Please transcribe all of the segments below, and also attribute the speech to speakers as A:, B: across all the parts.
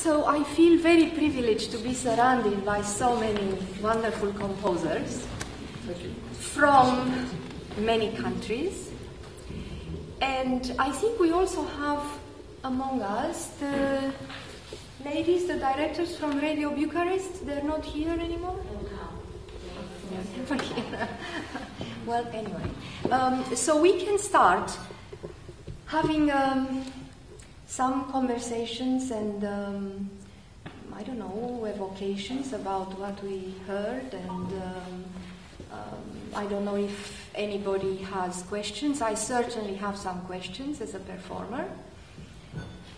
A: So I feel very privileged to be surrounded by so many wonderful composers from many countries. And I think we also have among us the ladies, the directors from Radio Bucharest. They're not here anymore? Never here. Well, anyway. So we can start having some conversations and, I don't know, evocations about what we heard. And I don't know if anybody has questions. I certainly have some questions as a performer.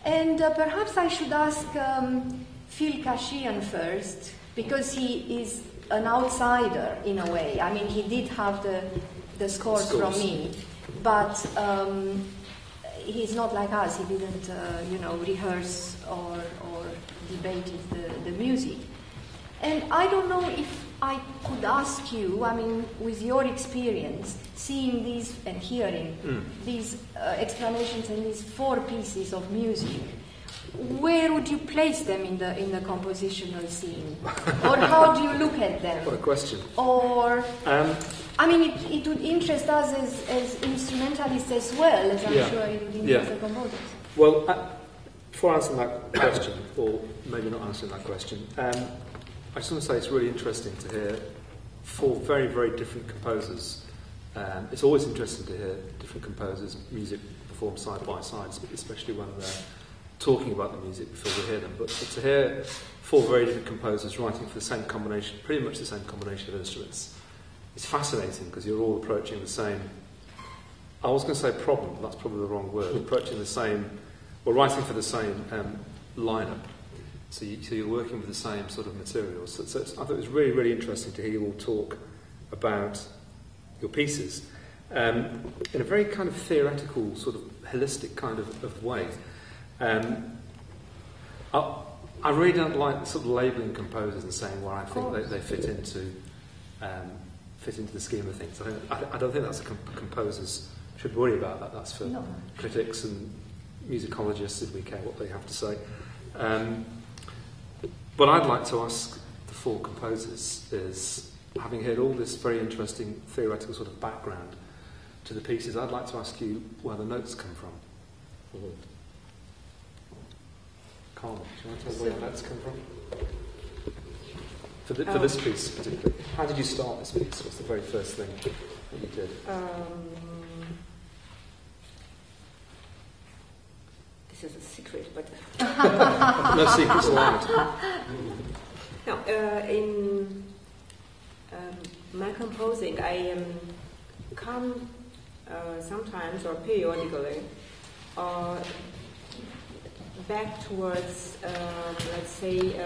A: And perhaps I should ask Phil Cashian first, because he is an outsider in a way. I mean, he did have the scores from me, but he's not like us. He didn't, rehearse or debated the music. And I don't know if I could ask you, I mean, with your experience, seeing these and hearing these explanations and these 4 pieces of music, where would you place them in the compositional scene? Or how do you look at them?
B: What a question.
A: Or, I mean, it would interest us as instrumentalists as well, as I'm sure it would interest the composers.
B: Well, before answering that question, or maybe not answering that question, I just want to say it's really interesting to hear 4 very, very different composers. It's always interesting to hear different composers' music performed side by side, especially when they're talking about the music before we hear them. But to hear 4 very different composers writing for the same combination, pretty much the same combination of instruments, it's fascinating because you're all approaching the same, I was going to say problem, but that's probably the wrong word, approaching the same, or writing for the same lineup. So you're working with the same sort of materials. So I thought it was really, really interesting to hear you all talk about your pieces in a very kind of theoretical, sort of holistic kind of way. I really don't like sort of labelling composers and saying where I think they fit into the scheme of things. I don't think that's a composers should worry about that. That's for critics and musicologists, if we care what they have to say. But I'd like to ask the 4 composers is, having heard all this very interesting theoretical sort of background to the pieces, I'd like to ask you where the notes come from. Carl, do you want to tell us where the notes come from? For this piece particularly. How did you start this piece? What's the very first thing that you did?
C: This is a secret, but
B: no secrets allowed.
C: No, in my composing, I come sometimes or periodically back towards, let's say,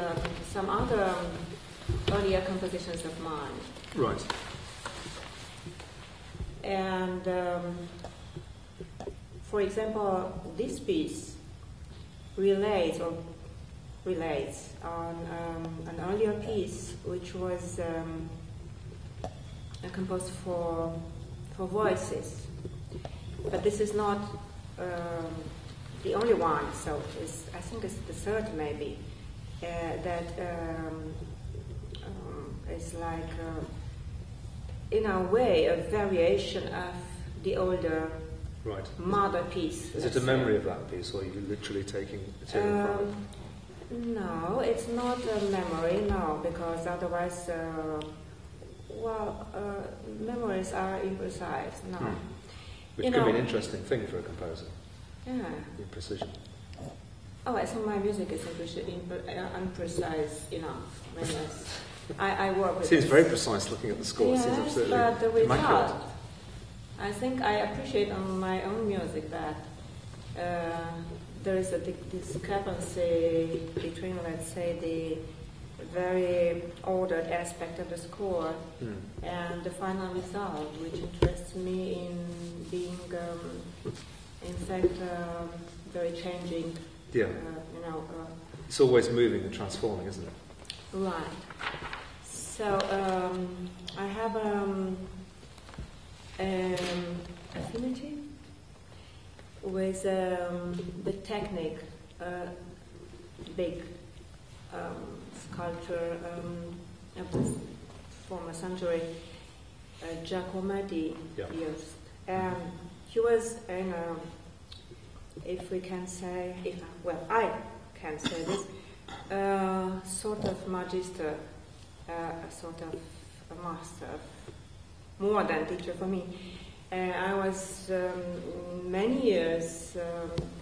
C: some other earlier compositions of mine.
B: Right.
C: And for example, this piece relates on an earlier piece which was composed for voices, but this is not the only one. So I think it's the third maybe that is like in a way a variation of the older mother piece.
B: Is it a memory of that piece, or are you literally taking material from it?
C: No, it's not a memory, no, because otherwise, memories are imprecise, no.
B: Which could be an interesting thing for a composer.
C: Yeah.
B: In precision.
C: Oh, I think my music is imprecise enough. Yes. I work with
B: Seems very precise looking at the score.
C: Yes,
B: Seems absolutely
C: but the result,
B: immaculate.
C: I think I appreciate on my own music that there is a discrepancy between, let's say, the very ordered aspect of the score and the final result, which interests me in being, in fact, very changing.
B: Yeah. It's always moving and transforming, isn't it?
C: Right. So I have affinity with the technique, big sculptor of the former century, Giacometti, used. And he was in a, if we can say, I can say this, sort of magister, a sort of a master, more than teacher for me. I was many years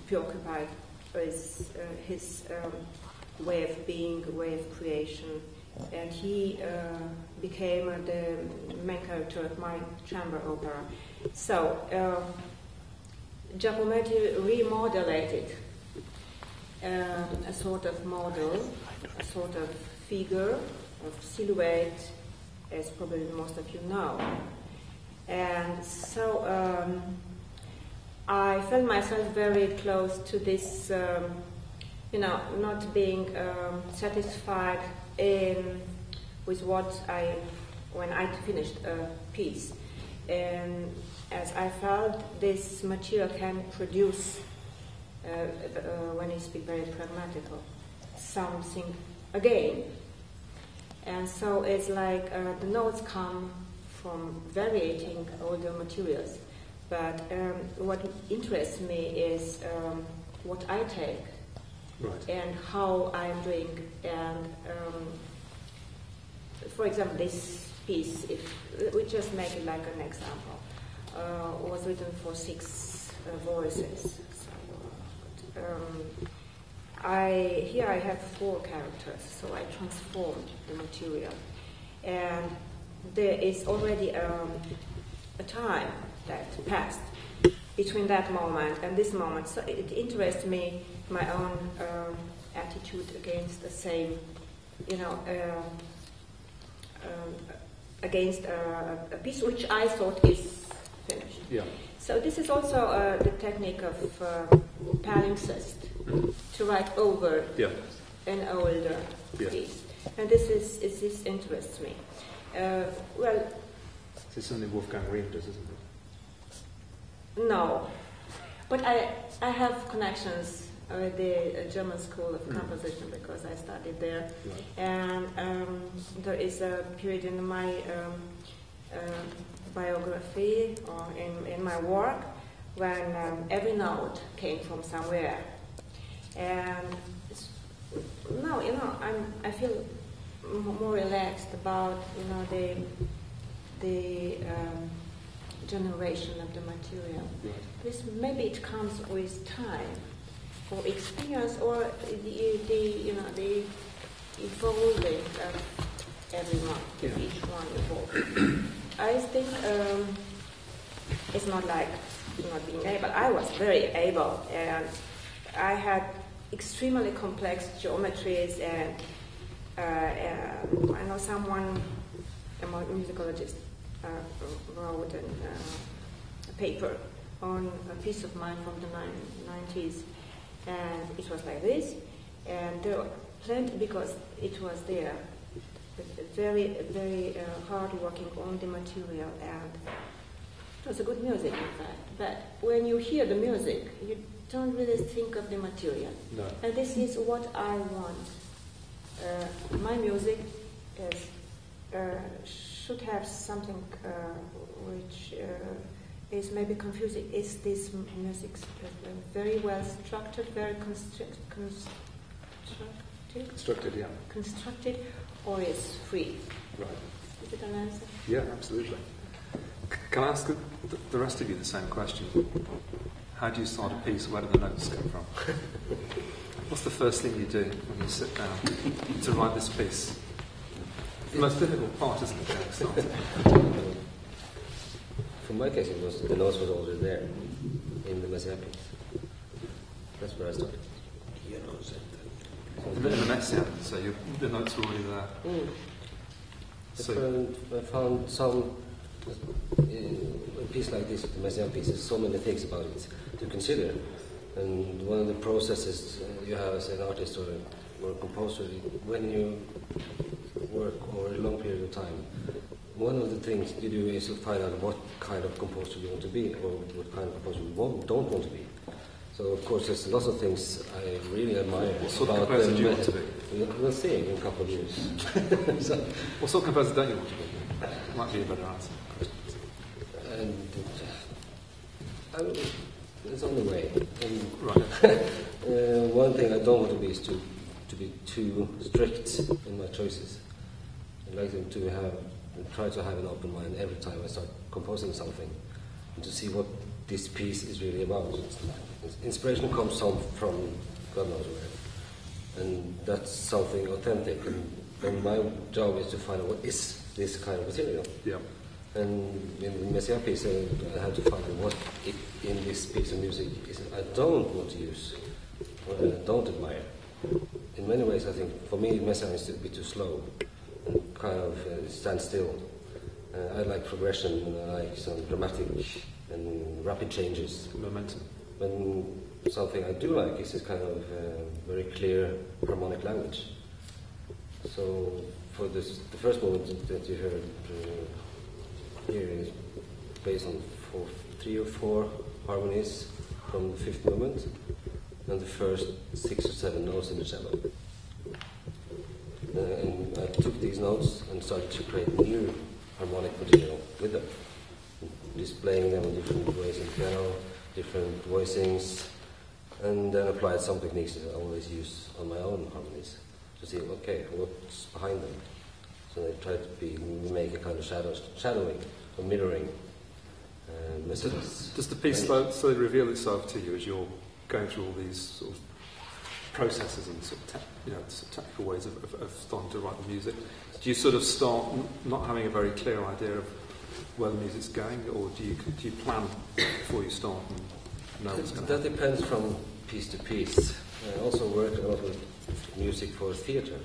C: preoccupied with his way of being, way of creation, and he became the main character of my chamber opera. So Giacometti remodelated a sort of model, a sort of figure, of silhouette, as probably most of you know. And so I felt myself very close to this, not being satisfied with what when I finished a piece. And as I felt this material can produce, when you speak very pragmatical, something again. And so it's like the notes come from varying older materials. But what interests me is what I take, right, and how I'm doing. And for example, this piece, if we just make it like an example, was written for 6 voices. So, here I have 4 characters, so I transformed the material. And there is already a time that passed between that moment and this moment. So it interests me, my own attitude against the same, against a piece which I thought is finished. Yeah. So this is also the technique of palimpsest, to write over an older piece. And this interests me.
B: This is something Wolfgang Riem does, isn't it?
C: No, but I have connections with the German School of Composition because I studied there, and there is a period in my biography or in my work when every note came from somewhere, and now I feel more relaxed about the generation of the material. This maybe it comes with time or experience or the evolving of everyone, each one evolved. I think it's not like not being able. I was very able, and I had extremely complex geometries, and I know someone, a musicologist, wrote a paper on a piece of mine from the 90s, and it was like this, and there were plenty, because it was there, very, very hard working on the material, and it was a good music, in fact. But when you hear the music, you don't really think of the material. No. And this is what I want. My music should have something which is maybe confusing. Is this music very well structured, very constructed, or is free?
B: Right.
C: Is it an answer?
B: Yeah, absolutely. Can I ask the rest of you the same question? How do you start a piece? Where do the notes come from? What's the first thing you do when you sit down to write this piece? The most difficult part, isn't it, getting started?
D: For my case, the notes was already there in the Messiah piece. That's where I started.
B: In the Messiah, so the notes were already there. So
D: I found some a piece like this, the Messiah piece, there's so many things about it to consider. And one of the processes you have as an artist or a composer, when you work over a long period of time, one of the things you do is to find out what kind of composer you want to be, or what kind of composer you don't want to be. So of course there's lots of things I really admire.
B: What sort of composer do you want to be?
D: We'll see in a couple of years. So,
B: what sort of composer don't you want to be? Might be a better answer.
D: And it's on the way.
B: Right.
D: One thing I don't want to be is to be too strict in my choices. I'd like them to try to have an open mind every time I start composing something, and to see what this piece is really about. Inspiration comes from God knows where, and that's something authentic. And my job is to find out what is this kind of material.
B: Yeah.
D: And in the Messiah piece, I had to find out what in this piece of music is I don't want to use, what I don't admire. In many ways, I think for me, Messiah is a bit too slow and kind of stand still. I like progression, and I like some dramatic and rapid changes.
B: Momentum.
D: When something I do like is this kind of very clear harmonic language. So for the first movement that you heard here is based on 3 or 4 harmonies from the 5th movement and the first 6 or 7 notes in the cello. And I took these notes and started to create new harmonic material with them, displaying them in different ways in the piano, different voicings, and then applied some techniques that I always use on my own harmonies to see, okay, what's behind them. So I try to make a kind of shadowing or mirroring messages.
B: Does the piece slowly reveal itself to you as you're going through all these sort of processes and sort of technical ways of starting to write the music? Do you sort of start not having a very clear idea of where the music's going, or do you plan before you start and know what's going to happen?
D: That depends from piece to piece. I also work a lot with music for theatre,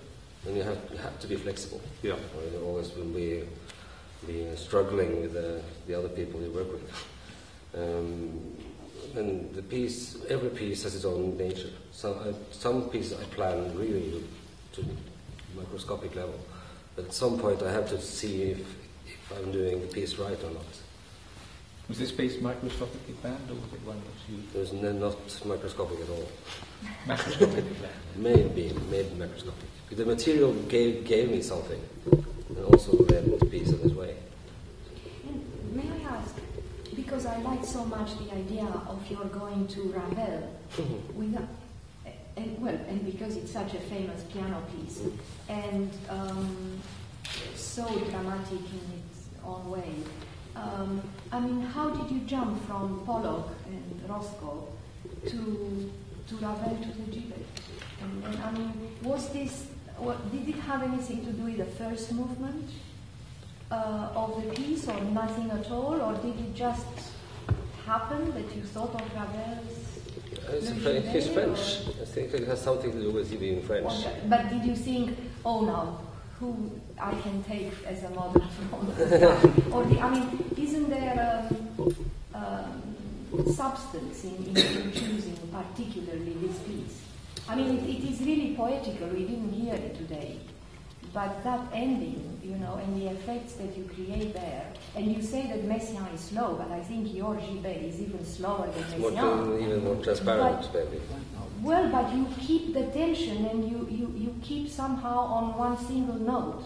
D: and you have to be flexible.
B: Yeah.
D: Or you always will be struggling with the other people you work with. And every piece has its own nature. Some pieces I plan really to microscopic level, but at some point I have to see if I'm doing the piece right or not.
E: Was this piece microscopically planned, or was it one that you...
D: It was not microscopic at all.
E: Macroscopically planned?
D: Maybe microscopic. The material gave me something, and also led the piece in this way.
A: And may I ask, because I like so much the idea of your going to Ravel, and because it's such a famous piano piece, and so dramatic in its own way. I mean, how did you jump from Pollock and Roscoe to Ravel to the Gibet? And I mean, did it have anything to do with the first movement of the piece, or nothing at all, or did it just happen that you thought of Ravel's?
D: He's French. I think it has something to do with you being French.
A: But did you think, oh no, who I can take as a model from? Isn't there substance in choosing particularly this piece? I mean, it is really poetical. We didn't hear it today, but that ending, and the effects that you create there, and you say that Messiaen is slow, but I think your Gibet is even slower than Messiaen.
D: Even more transparent, maybe.
A: Well, but you keep the tension, and you keep somehow on one single note.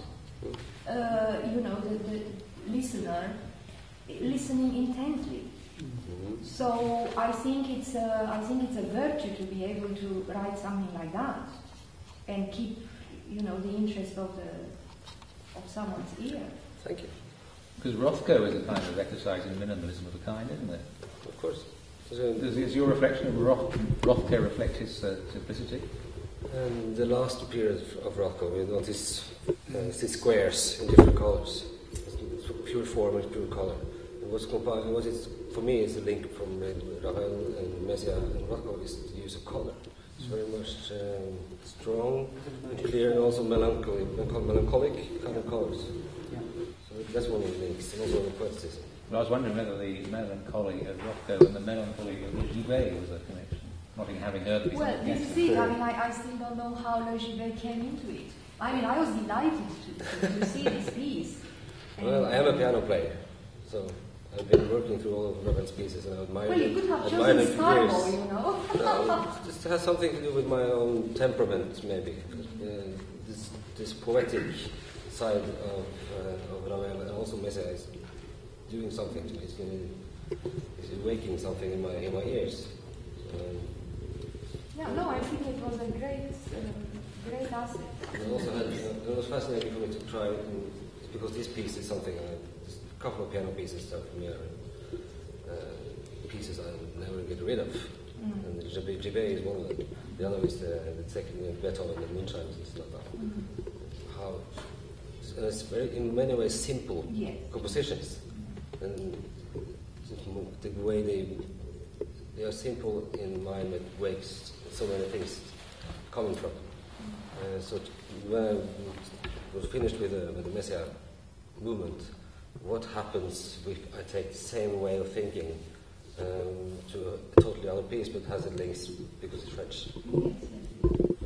A: The listener listening intently. Mm-hmm. So I think it's a virtue to be able to write something like that and keep the interest of someone's ear.
D: Thank you.
E: Because Rothko is a kind of exercise in minimalism of a kind, isn't it?
D: Of course.
E: Does your reflection of Rothko reflect his simplicity?
D: The last period of Rothko, we notice these squares in different colors. It's pure form and pure color. For me, it's a link from Ravel and Messiaen and Rothko is the use of color. It's very much strong and clear, and also melancholic kind of colors.
E: Yeah.
D: So that's one of the links, and also the poeticism.
E: But I was wondering whether the melancholy of Rothko and the melancholy of Le Gibet was a connection. Not even having heard of it.
A: Well, this is it. I still don't know how Le Gibet came into it. I was delighted to see this piece.
D: Well, I am a piano player, so I've been working through all of Ravel's pieces, and I admire
A: Well, you could have
D: admire them
A: chosen
D: for years.
A: Starbo, you know.
D: No, it just has something to do with my own temperament, maybe. This poetic side of Ravel, and also Messiaen is doing something to me. It's awakening something in my ears.
A: Yeah, no, I think it was a great asset.
D: It was fascinating for me to try, because this piece is something, a couple of piano pieces are familiar, pieces I never get rid of. And Jebe is one of them. The other is the second, Beethoven and Moonchimes is not that. How, it's very, in many ways, simple compositions. And the way they are simple in mind that wakes so many things coming from. So when I was finished with the Messiaen movement, what happens if I take the same way of thinking to a totally other piece, but has it links because it's French?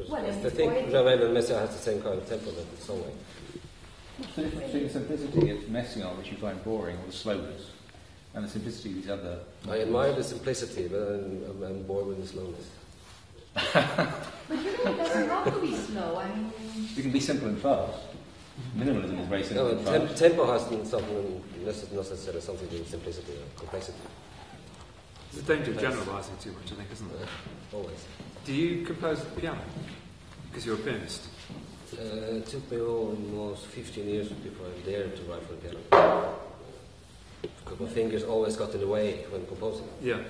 A: Well,
D: I think Ravel and Messiaen has the same kind of temperament in some way.
E: What's the difference between the simplicity of Messiaen, which you find boring, or the slowness, and the simplicity of these other?
D: I admire the simplicity, but I'm bored with the slowness.
A: But you know, it doesn't have to be slow. I mean,
E: You can be simple and fast. Minimalism is very simple and fast.
D: Tempo has something, not necessarily something to do with simplicity or complexity.
B: There's a danger of generalising too much, I think, isn't there?
D: Always.
B: Do you compose at the piano? Because you're a pianist.
D: It took me almost 15 years before I dared to write for the piano. Because my fingers always got in the way when composing.
B: Yeah.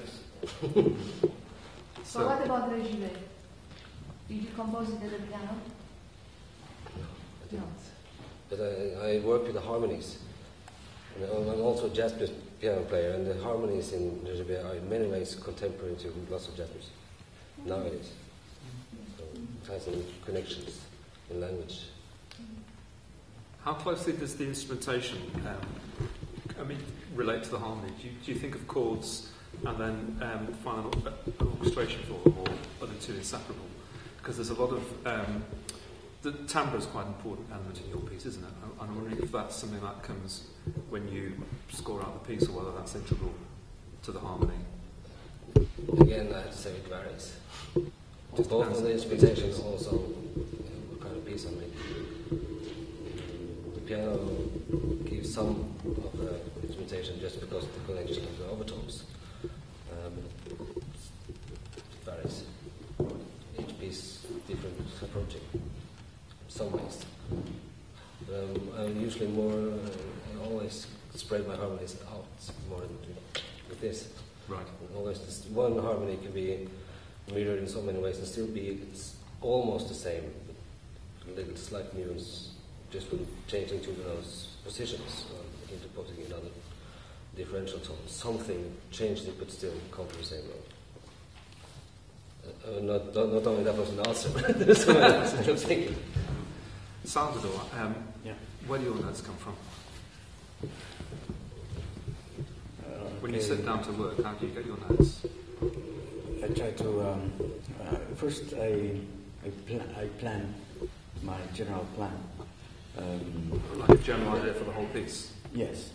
A: so what about Regivet? Did you compose it at the piano?
D: No, I didn't. But I work with the harmonies. And I'm also a jazz piano player, and the harmonies in Regivet are in many ways contemporary to lots of jazz music nowadays. So it has some connections in language.
B: How closely does the instrumentation relate to the harmony? Do you think of chords and then find an orchestration for them, or are the two inseparable? Because there's a lot of the timbre is quite an important element in your piece, isn't it? And I'm wondering if that's something that comes when you score out the piece, or whether that's integral to the harmony.
D: Again, I have to say it varies. Both on the instrumentation and also what kind of piece I'm making. The piano gives some of the instrumentation just because of the connection of the overtones. It varies. Each piece different approaching. Some ways. I'm usually more, I always spread my harmonies out more than with this.
B: Right.
D: And always this one harmony can be mirrored in so many ways and still be almost the same, but a little slight nuance just from changing to those positions, interposing another differential tone. Something changed it, but still come from the same note. Not only that was an answer, but there's so many things I'm thinking.
B: Salvador, where do your notes come from? When you sit down to work, how do you get your notes?
F: I try to first I plan my general plan.
B: Like a general idea for the whole piece.
F: Yes,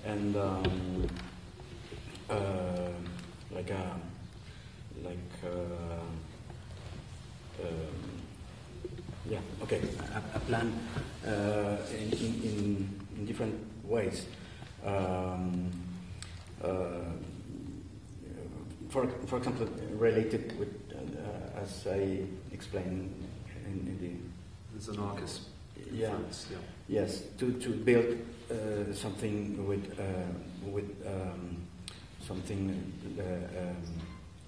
F: and a plan in different ways. For example, related with, as I explained in the...
B: There's an anarchist influence,
F: Yes, to build something with something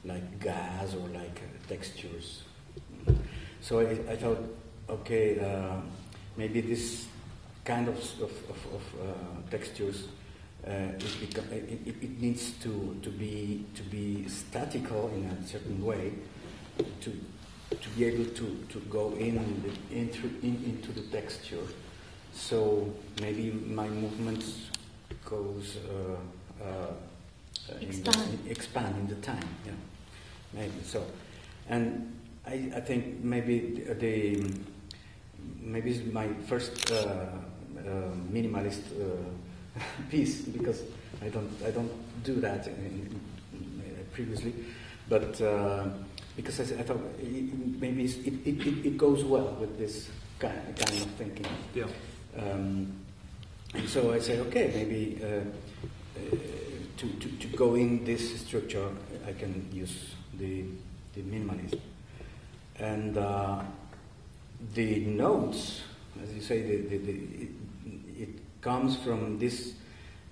F: like gas or like textures. So I thought, okay, maybe this kind of textures it needs to be statical in a certain way to be able to go into the texture. So maybe my movements goes expand in the time. Yeah, maybe so. And I think maybe maybe my first minimalist piece, because I don't do that previously, but because I thought maybe it goes well with this kind of thinking.
B: Yeah.
F: And so I say, okay, maybe to go in this structure, I can use the minimalism. And the notes, as you say, it comes from this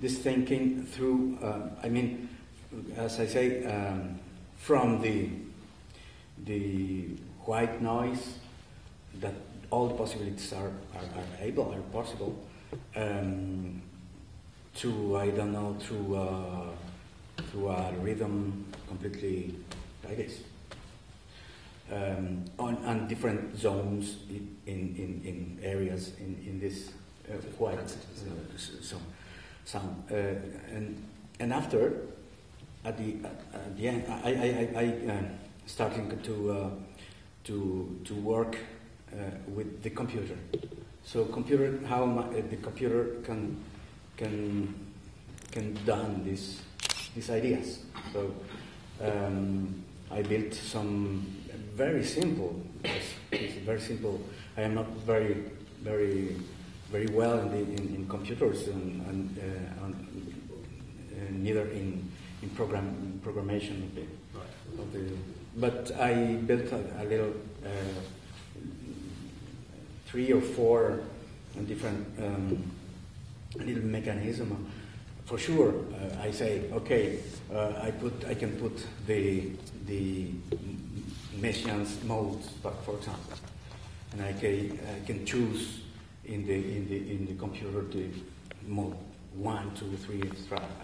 F: thinking through. I mean, as I say, from the white noise, that all the possibilities are possible. To I don't know, through a rhythm completely like this. On different zones in areas in this white sound, and after at the end I starting to work with the computer. So computer, how the computer can done these ideas. So I built some very simple. It's very simple. I am not very well in computers and neither in programmation of the. But I built a little 3 or 4 different little mechanism. For sure, I say okay. I can put the Messiaen's modes, for example, and I can choose in the computer the mode 1, 2, 3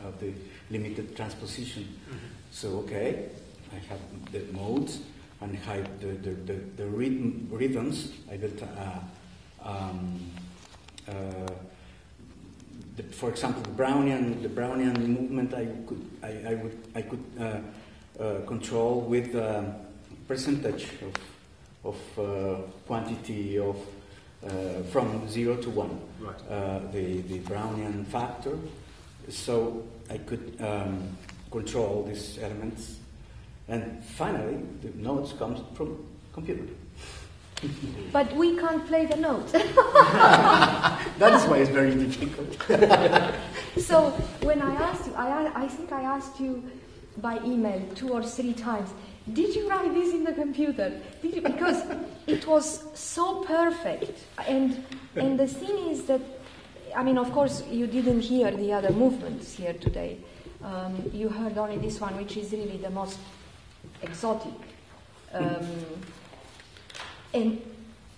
F: of the limited transposition. Mm-hmm. So okay, I have the modes and I have the rhythms. I built for example, the Brownian movement. I could control with percentage of quantity of from 0 to 1. Right. The Brownian factor. So I could control these elements, and finally the notes comes from computer.
A: But we can't play the notes.
F: That is why it's very difficult.
A: So when I asked you, I think I asked you by email 2 or 3 times, did you write this in the computer? Did you? Because it was so perfect. And the thing is that, I mean, of course, you didn't hear the other movements here today. You heard only this one, which is really the most exotic. And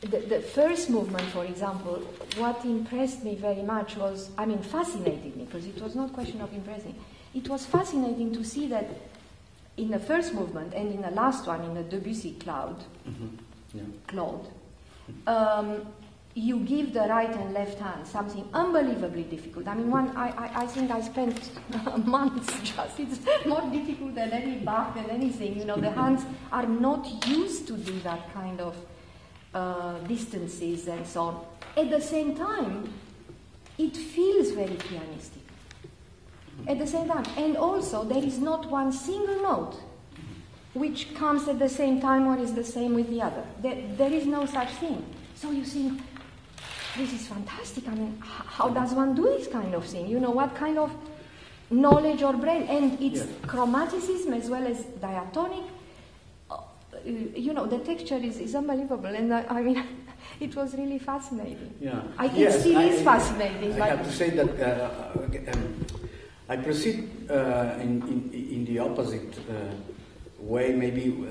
A: the first movement, for example, what impressed me very much was, I mean, fascinated me, because it was not a question of impressing. It was fascinating to see that in the first movement and in the last one, in the Debussy Claude, you give the right and left hand something unbelievably difficult. I mean, I think I spent months just, it's more difficult than any Bach, than anything. You know, the hands are not used to do that kind of distances and so on. At the same time, it feels very pianistic. At the same time, and also there is not one single note which comes at the same time or is the same with the other. There is no such thing. So you think, this is fantastic. I mean, how does one do this kind of thing? You know, what kind of knowledge or brain? And it's chromaticism as well as diatonic. You know, the texture is unbelievable. And I mean, it was really fascinating.
F: Yeah.
A: It still is fascinating.
F: I have to say that I proceed in the opposite way, maybe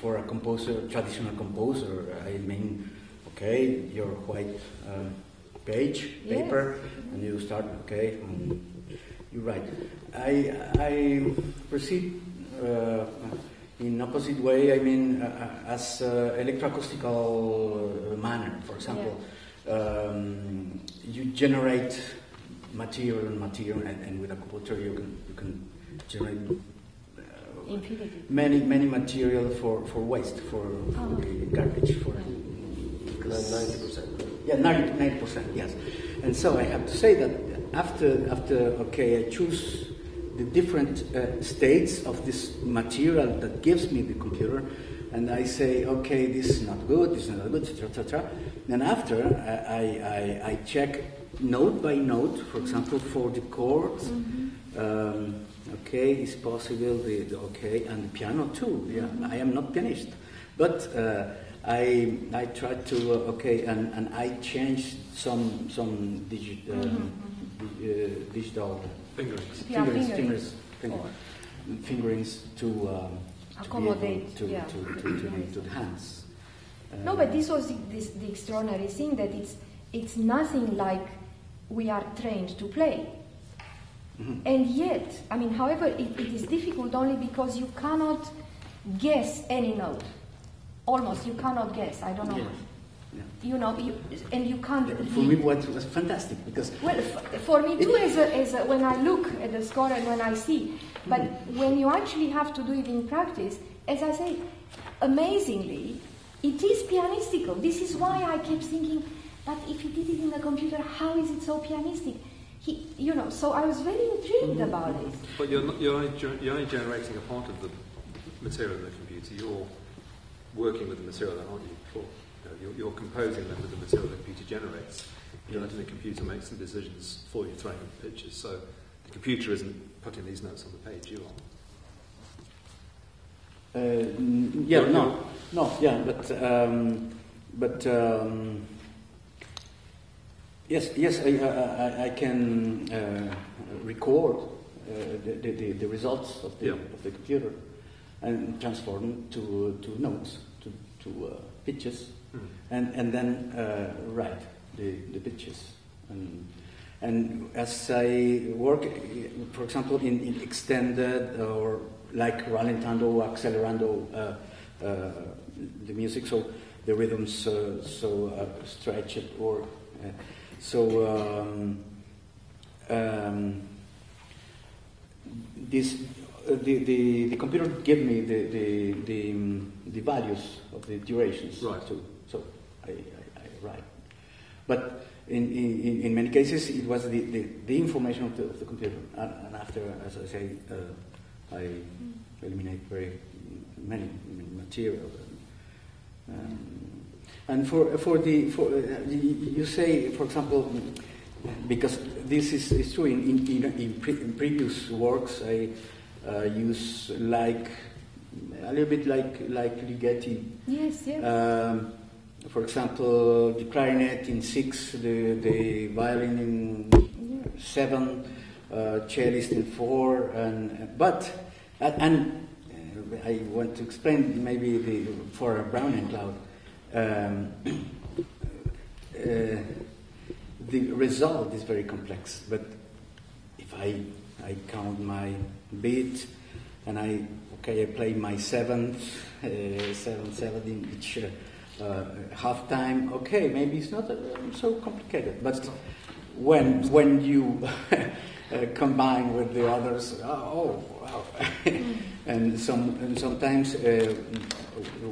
F: for a composer, traditional composer. I mean, okay, your white paper, and you start, okay, and you write. I proceed in opposite way. I mean, as electroacoustical manner, for example. Yeah. You generate material, and with a computer you can generate many material for waste, for garbage, for
D: 90%.
F: Yeah, 90%, yes. And so I have to say that after I choose the different states of this material that gives me the computer, and I say, okay, this is not good, this is not good, etc. Then after, I check note by note, for example, for the chords. Okay, it's possible, the okay, and the piano too. Yeah, I am not pianist, but I try to and I changed some digital fingerings to
A: accommodate
F: to the hands.
A: No, but this was the extraordinary thing, that it's nothing like we are trained to play. And yet, I mean, however, it is difficult only because you cannot guess any note. Almost, you cannot guess. I don't know.
F: Yeah.
A: You know, and you can't.
F: For me, what was fantastic because.
A: Well, for me too, as when I look at the score and when I see, but when you actually have to do it in practice, as I say, amazingly, it is pianistical. This is why I kept thinking, but if he did it in the computer, how is it so pianistic? So I was very intrigued about it.
B: But you're only generating a part of the material in the computer. You're working with the material, aren't you? You're composing them with the material the computer generates. You're letting the computer make some decisions for you, throwing pictures. So the computer isn't putting these notes on the page. You
F: are. Yes, I can record the results of the computer and transform them to notes, to pitches, and then write the pitches. And as I work, for example, in extended or like rallentando or accelerando the music, so the rhythms so stretched or. The computer gave me the values of the durations.
B: Right.
F: So I write. But in many cases it was the information of the computer, and after, as I say, I eliminate very many material. And for you say, for example, because this is true in previous works, I use like a little bit like Ligeti.
A: Yes.
F: For example, the clarinet in 6, the violin in 7, cellist in 4, and I want to explain maybe for Brown and Cloud. The result is very complex, but if I count my beat and I play my 7/7 in each half time, maybe it's not so complicated, but when you combine with the others, oh wow. and sometimes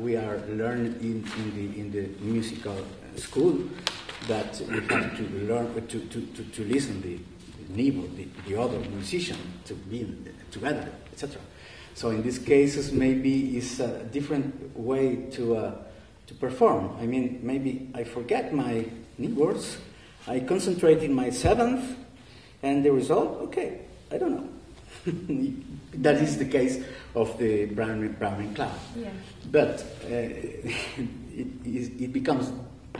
F: we are learning in the musical school that you have to learn to listen the neighbor, the other musician, to be together, etc. So in these cases, maybe it's a different way to perform. I mean, maybe I forget my neighbors, I concentrate in my 7th, and the result, I don't know. That is the case of the Brown and Cloud.
A: Yeah.
F: But it becomes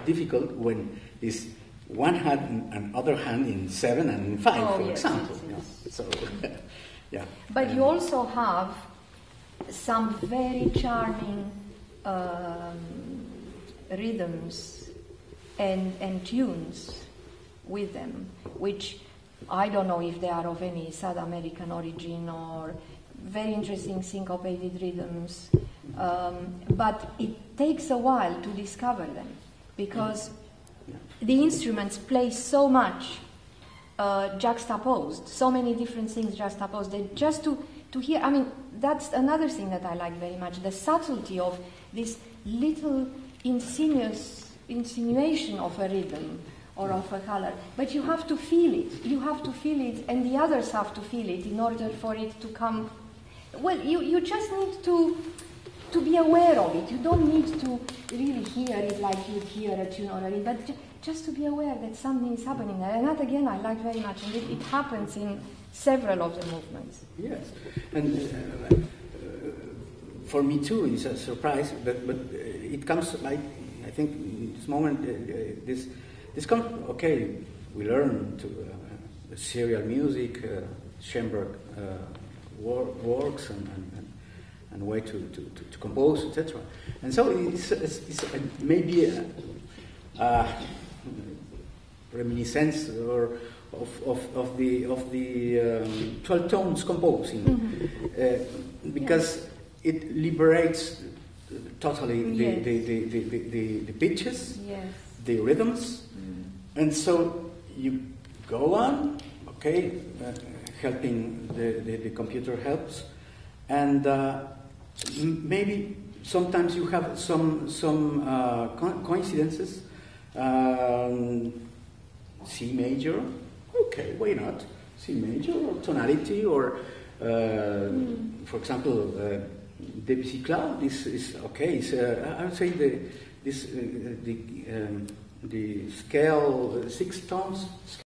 F: difficult when it's one hand and other hand in 7 and in 5, for example.
A: Yes.
F: So, yeah.
A: But you also have some very charming rhythms and tunes with them, which I don't know if they are of any South American origin or very interesting syncopated rhythms, but it takes a while to discover them because the instruments play so much juxtaposed, so many different things juxtaposed, that just to hear, I mean, that's another thing that I like very much, the subtlety of these little insinuous insinuation of a rhythm or of a color, but you have to feel it. You have to feel it, and the others have to feel it in order for it to come. Well, you just need to be aware of it. You don't need to really hear it like you hear a tune already, but just to be aware that something is happening there. And that, again, I like very much, and it happens in several of the movements.
F: Yes, and for me too, it's a surprise, but it comes like, I think in this moment, this comes, okay, we learn to serial music, Schoenberg works, and way to compose, etc. And so it's maybe a reminiscence or of the 12 tones composing, because it liberates totally
A: Yes.
F: the pitches,
A: Yes.
F: the rhythms, and so you go on, okay, helping the computer helps, and maybe sometimes you have some coincidences. C major, okay, why not? C major or tonality, or for example, Debussy Cloud. This is okay. I would say the scale 6 tones.